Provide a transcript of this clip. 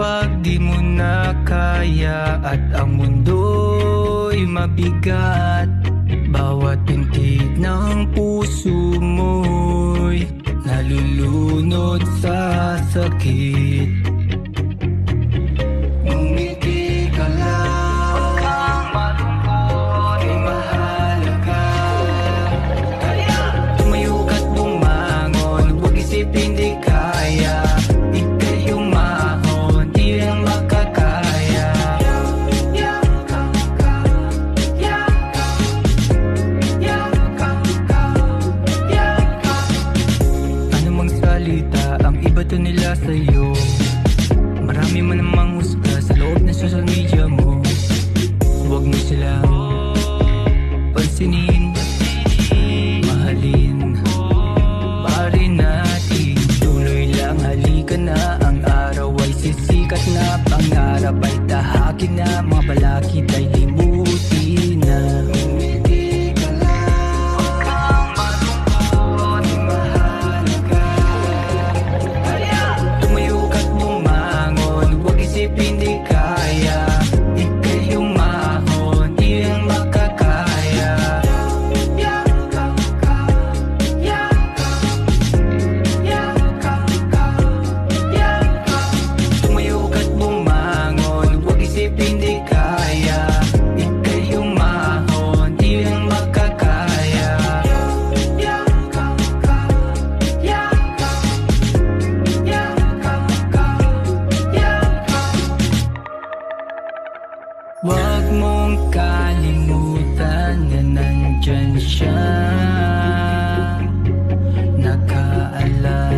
Kapag di mo na kaya at ang mundo'y mabigat, bawat pintig ng puso mo'y nalulunod sa sakit. Ngumiti ka lang, huwag kang malungkot, ay mahalaga. Tumayo ka't bumangon, huwag isipin di kaya. Ika'y umahon, di lang makakaya. Anumang salita ang ibato nila sa'yo, marami man namang husga sa loob ng social media mo. Huwag mo silang pansinin, mahalin, pari natin. Tuloy lang, halika na, ang araw ay sisikat na. Pangarap ay tahakin na, mga balakid ay limutin na. Ngumiti ka lang, huwag kang malungkot, ay mahalaga. Tumayo ka't bumangon, huwag isipin di kaya. Ika'y umahon, di lang makakaya. Tumayo ka't bumangon, huwag isipin di kaya. Ika'y umahon, di lang makakaya. Huwag mong kalimutan na nandyan siya, nakaalala.